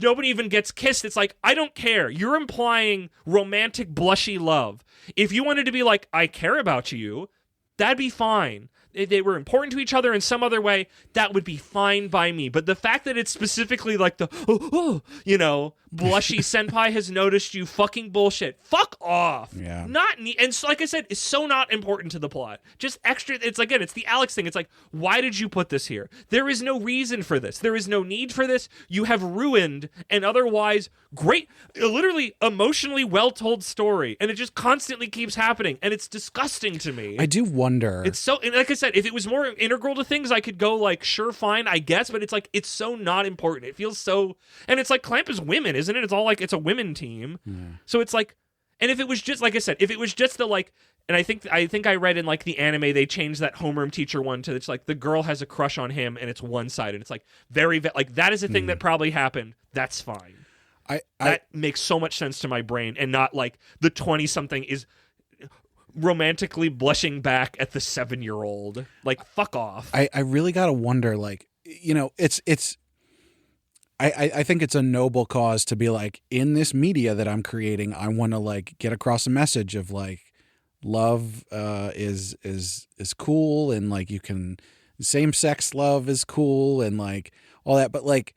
nobody even gets kissed, it's like, I don't care. You're implying romantic blushy love. If you wanted to be like, I care about you, that'd be fine. If they were important to each other in some other way, that would be fine by me. But the fact that it's specifically like the, blushy senpai has noticed you fucking bullshit. Fuck off. Yeah. And so, like I said, it's so not important to the plot. Just extra, it's again, it's the Alex thing. It's like, why did you put this here? There is no reason for this. There is no need for this. You have ruined an otherwise great, literally emotionally well-told story. And it just constantly keeps happening. And it's disgusting to me. I do wonder. It's so, and like I said, if it was more integral to things, I could go like, sure, fine, I guess. But it's like, it's so not important. It feels so, and it's like Clamp is women, isn't it? It's all like, it's a women team. So it's like, and if it was just, like I said, if it was just the like, and I think I read in like the anime, they changed that homeroom teacher one to, it's like the girl has a crush on him and it's one-sided. It's like like that is a thing that probably happened. That's fine. That makes so much sense to my brain, and not like the 20-something is romantically blushing back at the 7-year-old. Like, fuck off. I really gotta wonder, like, it's I think it's a noble cause to be like, in this media that I'm creating, I want to like get across a message of like, love is cool, and like you can, same-sex love is cool, and like all that. But like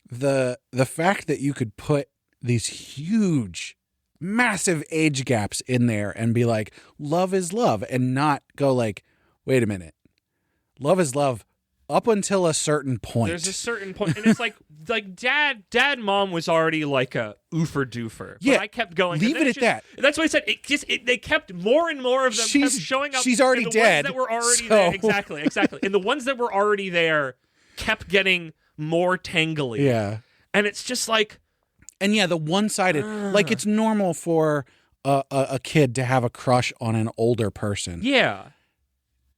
the fact that you could put these huge, massive age gaps in there and be like, love is love, and not go like, wait a minute, love is love up until a certain point. There's a certain point, and it's like dad mom was already like a oofer doofer. Yeah, but I kept going. leave it at that. That's what I said. They kept more and more of them kept showing up. She's already and the dead. Ones that were already so... there, exactly. And the ones that were already there kept getting more tangly. Yeah, and it's just like, and yeah, the one-sided. Like, it's normal for a kid to have a crush on an older person. Yeah.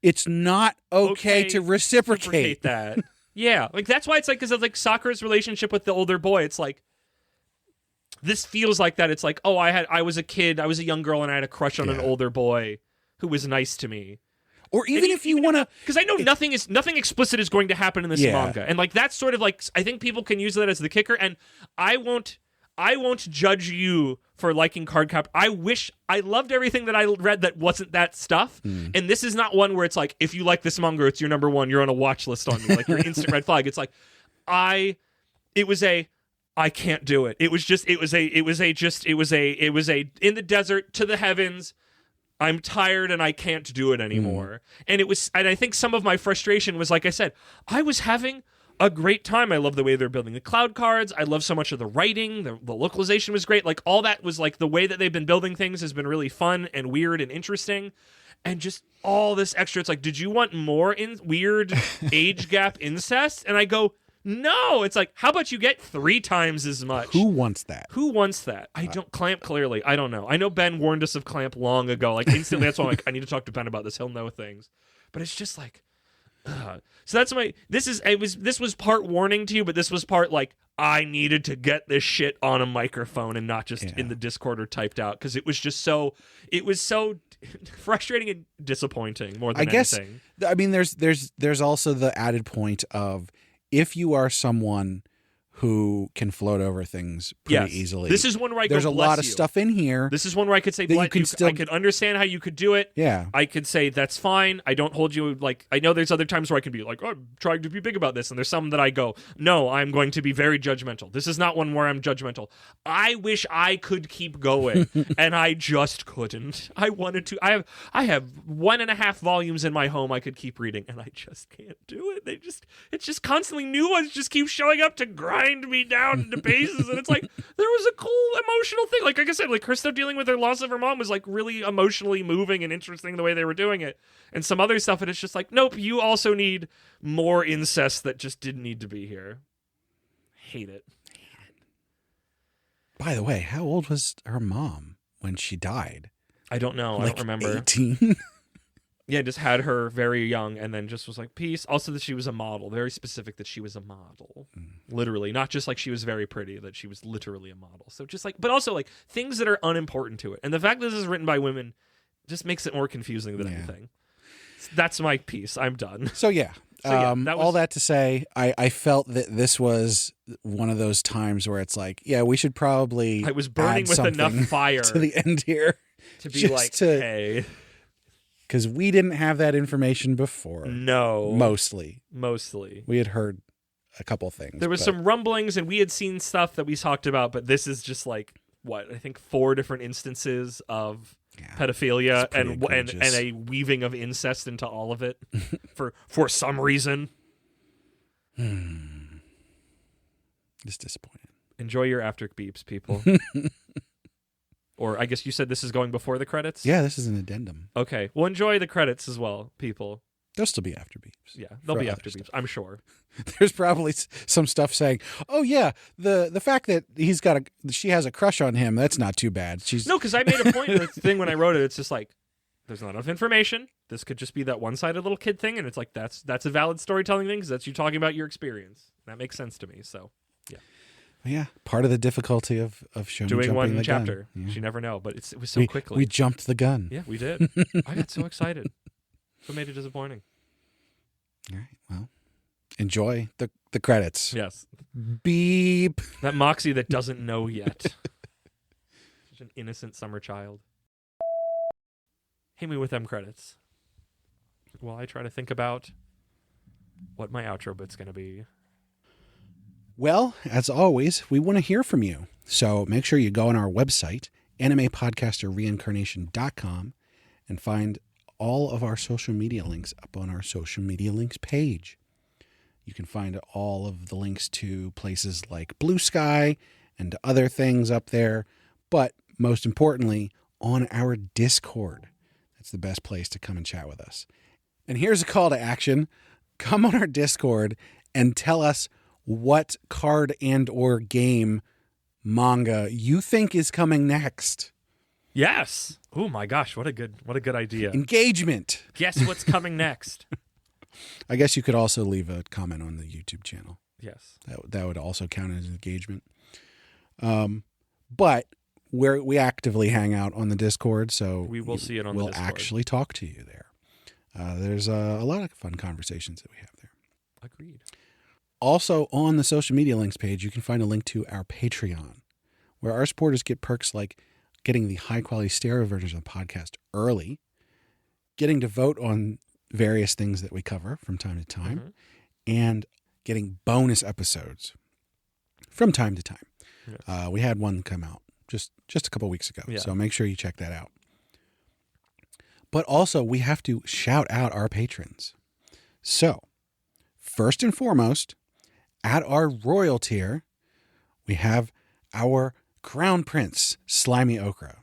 It's not okay to reciprocate that. Yeah, like that's why it's like, because of like Sakura's relationship with the older boy. It's like, this feels like that. It's like, oh, I was a kid, I was a young girl, and I had a crush on an older boy who was nice to me. Or even if you want to, because I know nothing explicit is going to happen in this manga, and like that's sort of like, I think people can use that as the kicker. And I won't judge you for liking Cardcaptor. I loved everything that I read that wasn't that stuff. And this is not one where it's like, if you like this manga, it's your number one, you're on a watch list on me, like your instant red flag. It's like, I can't do it. It was a in the desert, to the heavens, I'm tired and I can't do it anymore. And I think some of my frustration was, like I said, I was having a great time. I love the way they're building the cloud cards. I love so much of the writing. The localization was great. Like, all that was like, the way that they've been building things has been really fun and weird and interesting. And just all this extra, it's like, did you want more weird age gap incest? And I go, no. It's like, how about you get 3 times as much? Who wants that? Who wants that? I don't. Clamp, clearly. I don't know. I know Ben warned us of Clamp long ago. Like, instantly, that's why I'm like, I need to talk to Ben about this. He'll know things. But it's just like, so that's this was part warning to you, but this was part like, I needed to get this shit on a microphone and not just in the Discord or typed out, because it was so frustrating and disappointing more than anything. I mean, there's also the added point of, if you are someone who can float over things pretty easily. This is one where there's a lot of stuff in here. This is one where I could say, I could understand how you could do it. Yeah. I could say, that's fine. I don't hold you, like, I know there's other times where I can be like, oh, I'm trying to be big about this. And there's some that I go, no, I'm going to be very judgmental. This is not one where I'm judgmental. I wish I could keep going, and I just couldn't. I wanted to. I have 1.5 volumes in my home I could keep reading, and I just can't do it. It's just constantly new ones just keep showing up to grind me down into pieces. And it's like, there was a cool emotional thing. Like I said, like, her stuff dealing with her loss of her mom was like really emotionally moving and interesting the way they were doing it. And some other stuff, and it's just like, nope, you also need more incest that just didn't need to be here. Hate it. By the way, how old was her mom when she died? I don't know. I don't remember. 18? Yeah, just had her very young, and then just was like, peace. Also that she was a model. Very specific that she was a model. Literally. Not just like she was very pretty, that she was literally a model. So just like, but also like things that are unimportant to it. And the fact that this is written by women just makes it more confusing than anything. That's my piece. I'm done. So yeah. All that to say, I felt that this was one of those times where it's like, yeah, we should probably I was burning with enough fire to the end here. To be like, hey. Because we didn't have that information before. No. Mostly. We had heard a couple things. There was some rumblings, and we had seen stuff that we talked about, but this is just like, what, I think 4 different instances of pedophilia and a weaving of incest into all of it for some reason. Just disappointed. Enjoy your after beeps, people. Or I guess you said this is going before the credits? Yeah, this is an addendum. Okay. Well, enjoy the credits as well, people. There'll still be after beeps. Yeah, there'll be after beeps, I'm sure. There's probably some stuff saying, oh, yeah, the fact that she has a crush on him, that's not too bad. No, because I made a point in the thing when I wrote it. It's just like, there's not enough information. This could just be that one-sided little kid thing, and it's like, that's a valid storytelling thing, because that's you talking about your experience. That makes sense to me, so, yeah. Yeah, part of the difficult of Shonen doing jumping one the chapter. Gun. Yeah. You never know, but it was so quickly. We jumped the gun. Yeah, we did. I got so excited. What made it disappointing? All right, well, enjoy the credits. Yes. Beep. That Moxie that doesn't know yet. Such an innocent summer child. Hit me with them credits. While I try to think about what my outro bit's going to be. Well, as always, we want to hear from you. So make sure you go on our website, animepodcasterreincarnation.com, and find all of our social media links up on our social media links page. You can find all of the links to places like Blue Sky and to other things up there. But most importantly, on our Discord. That's the best place to come and chat with us. And here's a call to action. Come on our Discord and tell us what card and or game manga you think is coming next. Yes. Oh my gosh, what a good idea. Engagement. Guess what's coming next? I guess you could also leave a comment on the YouTube channel. Yes. That would also count as engagement. But we actively hang out on the Discord, so we will see it on the Discord. We'll actually talk to you there. There's a lot of fun conversations that we have there. Agreed. Also, on the social media links page, you can find a link to our Patreon, where our supporters get perks like getting the high-quality stereo versions of the podcast early, getting to vote on various things that we cover from time to time, and getting bonus episodes from time to time. Yes. We had one come out just a couple weeks ago, so make sure you check that out. But also, we have to shout out our patrons. So, first and foremost, at our royal tier, we have our Crown Prince, Slimy Okra.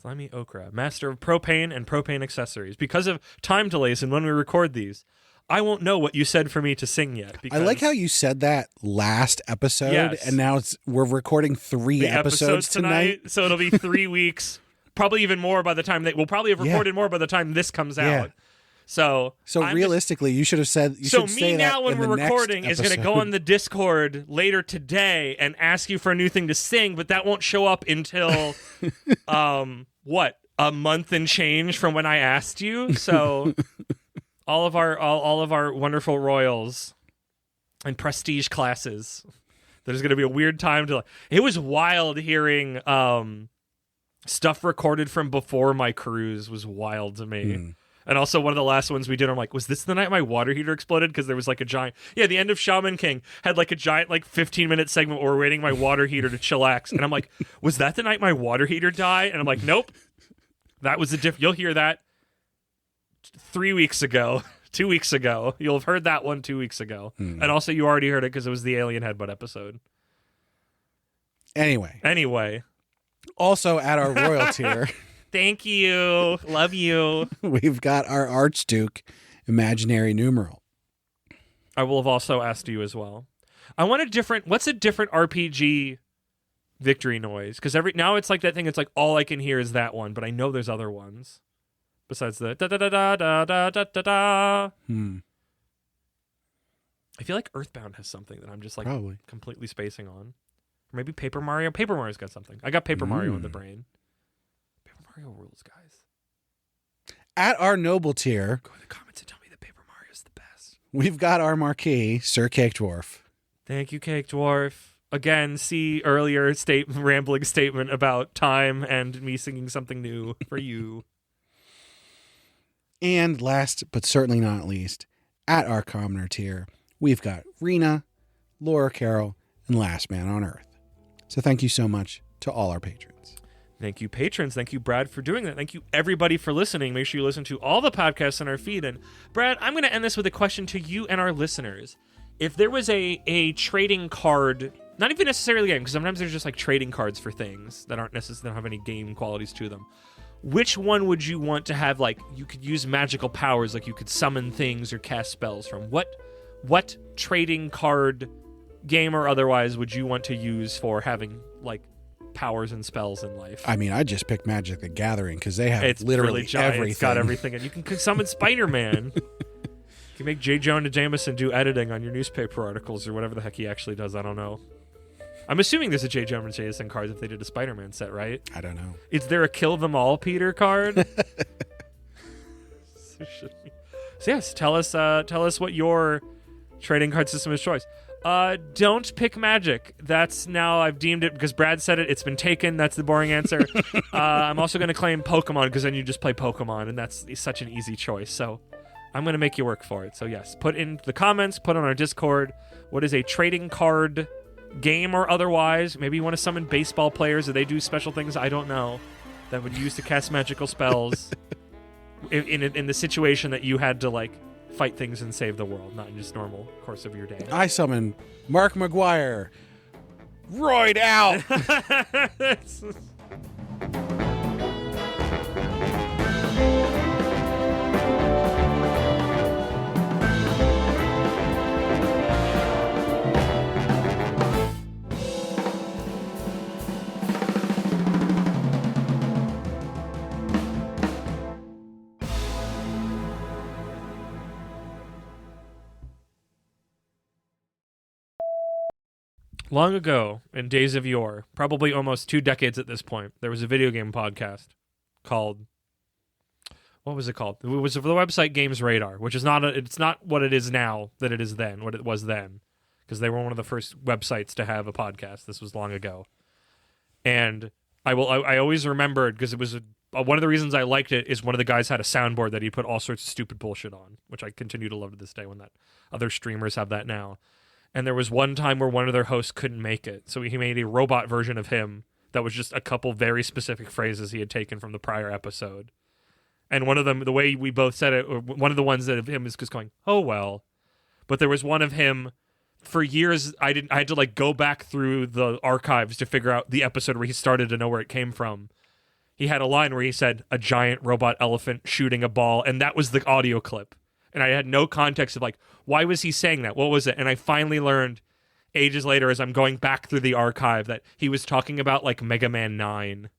Slimy Okra, master of propane and propane accessories. Because of time delays and when we record these, I won't know what you said for me to sing yet. I like how you said that last episode, Yes. and now we're recording three episodes tonight. So it'll be 3 weeks, probably even more by the time we'll probably have recorded more by the time this comes out. So realistically, you should have said. You should say now that when in we're the next recording is going to go episode. on the Discord later today and ask you for a new thing to sing, but that won't show up until a month and change from when I asked you. So all of our wonderful royals and prestige classes. There's going to be a weird time to. It was wild hearing stuff recorded from before my cruise was wild to me. And also one of the last ones we did, I'm like, was this the night my water heater exploded? Because there was like a giant... Yeah, the end of Shaman King had like a giant 15-minute segment where we're waiting my water heater to chillax. And I'm like, was that the night my water heater died? And I'm like, nope. That was You'll hear that 3 weeks ago. 2 weeks ago. You'll have heard that one 2 weeks ago. And also you already heard it because it was the Alien Headbutt episode. Anyway. Also at our royal tier... Thank you. Love you. We've got our Archduke imaginary numeral. I will have also asked you as well. I want what's a different RPG victory noise? Because now it's like that thing, it's like all I can hear is that one, but I know there's other ones. Besides the da da da da da da da da da. I feel like Earthbound has something that I'm just like Probably completely spacing on. Or maybe Paper Mario. Paper Mario's got something. I got Paper Mario in the brain. Mario rules, guys. At our noble tier, go in the comments and tell me that Paper Mario's the best. We've got our marquee, Sir Cake Dwarf. Thank you, Cake Dwarf. Again, see earlier rambling statement about time and me singing something new for you. And last, but certainly not least, at our commoner tier, we've got Rena, Laura Carroll, and Last Man on Earth. So thank you so much to all our patrons. Thank you, patrons. Thank you, Brad, for doing that. Thank you, everybody, for listening. Make sure you listen to all the podcasts on our feed. And, Brad, I'm going to end this with a question to you and our listeners. If there was a trading card, not even necessarily a game, because sometimes there's just like trading cards for things that aren't necessarily don't have any game qualities to them. Which one would you want to have, like, you could use magical powers, like you could summon things or cast spells from? What trading card, game or otherwise, would you want to use for having, like, powers and spells in life? I mean, I just picked Magic the Gathering because they have it's literally really giant. everything. It's got everything. And you can summon Spider-Man. You can make J. Jonah Jameson do editing on your newspaper articles or whatever the heck he actually does. I don't know. I'm assuming there's a J. Jonah Jameson card if they did a Spider-Man set, right? I don't know. Is there a Kill Them All Peter card? So yes, tell us what your trading card system is choice. Don't pick Magic. That's now I've deemed it because Brad said it. It's been taken. That's the boring answer. I'm also going to claim Pokemon because then you just play Pokemon, and that's such an easy choice. So I'm going to make you work for it. So yes, put in the comments, put on our Discord. What is a trading card game or otherwise? Maybe you want to summon baseball players or they do special things. I don't know that would use to cast magical spells in the situation that you had to like fight things and save the world, not in just normal course of your day. I summon Mark McGuire. Roid out. Long ago, in days of yore, probably almost 2 decades at this point, there was a video game podcast called... What was it called? It was for the website Games Radar, which is it's not what it is now that it is then, what it was then, because they were one of the first websites to have a podcast. This was long ago. And I always remembered, because it was one of the reasons I liked it is one of the guys had a soundboard that he put all sorts of stupid bullshit on, which I continue to love to this day when that other streamers have that now. And there was one time where one of their hosts couldn't make it. So he made a robot version of him that was just a couple very specific phrases he had taken from the prior episode. And one of them, the way we both said it, or one of the ones that of him is just going, "Oh well." But there was one of him for years. I had to like go back through the archives to figure out the episode where he started to know where it came from. He had a line where he said, "A giant robot elephant shooting a ball," and that was the audio clip. And I had no context of like, why was he saying that? What was it? And I finally learned ages later as I'm going back through the archive that he was talking about like Mega Man 9.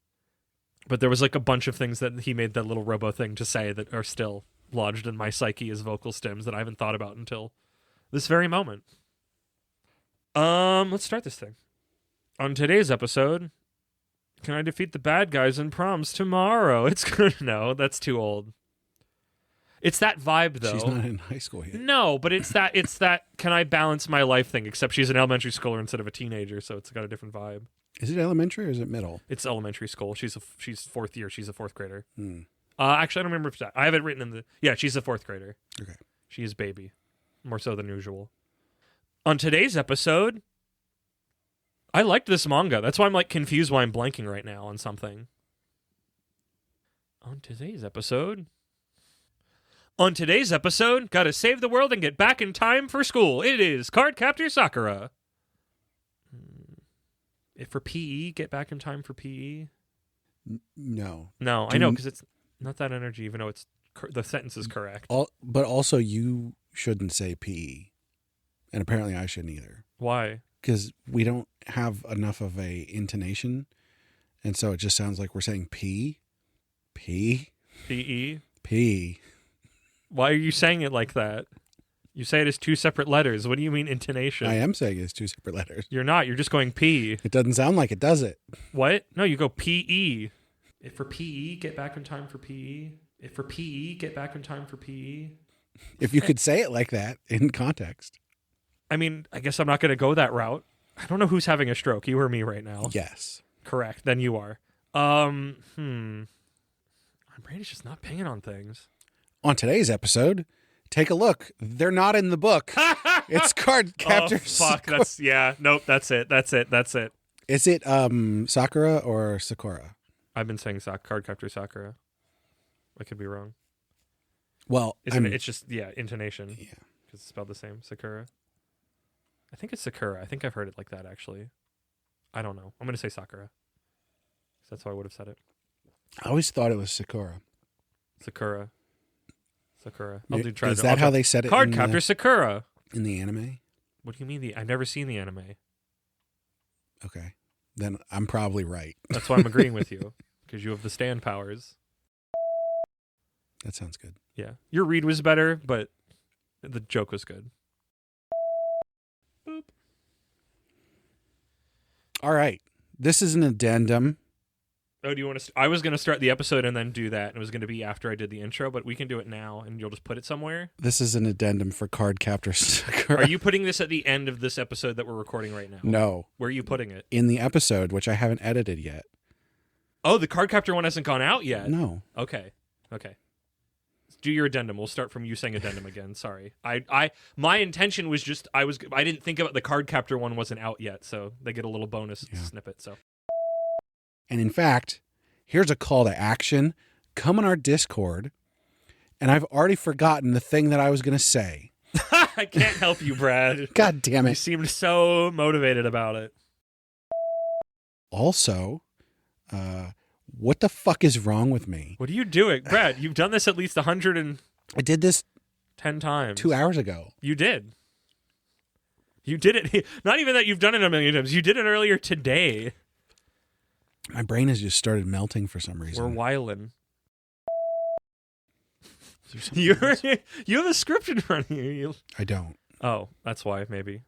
But there was like a bunch of things that he made that little robo thing to say that are still lodged in my psyche as vocal stems that I haven't thought about until this very moment. Let's start this thing. On today's episode, can I defeat the bad guys in proms tomorrow? It's good. No, that's too old. It's that vibe, though. She's not in high school yet. No, but it's that can I balance my life thing, except she's an elementary schooler instead of a teenager, so it's got a different vibe. Is it elementary or is it middle? It's elementary school. She's fourth year. She's a fourth grader. Hmm. Actually, I don't remember if that. I have it written in the... Yeah, she's a fourth grader. Okay. She is baby. More so than usual. On today's episode, I liked this manga. That's why I'm like confused why I'm blanking right now on something. On today's episode, gotta save the world and get back in time for school. It is Cardcaptor Sakura. If for PE, get back in time for PE? No. No, I know, because it's not that energy, even though it's the sentence is correct. But also, you shouldn't say PE. And apparently I shouldn't either. Why? Because we don't have enough of a intonation. And so it just sounds like we're saying P. P. PE? P. Why are you saying it like that? You say it as two separate letters. What do you mean intonation? I am saying it's two separate letters. You're not. You're just going P. It doesn't sound like it, does it? What? No, you go PE. If for PE, get back in time for PE. If for PE, get back in time for PE. If you could say it like that in context. I mean, I guess I'm not going to go that route. I don't know who's having a stroke, you or me right now. Yes. Correct. Then you are. My brain is just not pinging on things. On today's episode, take a look. They're not in the book. It's Cardcaptor. Oh, fuck. That's, yeah. Nope. That's it. Is it Sakura or Sakura? I've been saying Cardcaptor Sakura. I could be wrong. Well, it's just, intonation. Yeah. Because it's spelled the same. Sakura. I think it's Sakura. I think I've heard it like that, actually. I don't know. I'm going to say Sakura. That's how I would have said it. I always thought it was Sakura. Sakura. Is that how they said it? Cardcaptor Sakura. In the anime? What do you mean? I've never seen the anime. Okay. Then I'm probably right. That's why I'm agreeing with you. Because you have the stand powers. That sounds good. Yeah. Your read was better, but the joke was good. Boop. All right. This is an addendum. Oh, do you want to... I was going to start the episode and then do that. And it was going to be after I did the intro, but we can do it now and you'll just put it somewhere. This is an addendum for Cardcaptor Sakura. Are you putting this at the end of this episode that we're recording right now? No. Where are you putting it? In the episode, which I haven't edited yet. Oh, the Cardcaptor one hasn't gone out yet? No. Okay. Do your addendum. We'll start from you saying addendum again. Sorry. My intention was just I didn't think about the Cardcaptor one wasn't out yet, so they get a little bonus snippet. So. And in fact, here's a call to action. Come on our Discord, and I've already forgotten the thing that I was going to say. I can't help you, Brad. God damn it. You seemed so motivated about it. Also, what the fuck is wrong with me? What are you doing? Brad, you've done this at least 110 I did this times. 2 hours ago. You did. You did it. Not even that you've done it a million times. You did it earlier today. My brain has just started melting for some reason. We're wildin'. You have a script in front of you. I don't. Oh, that's why, maybe.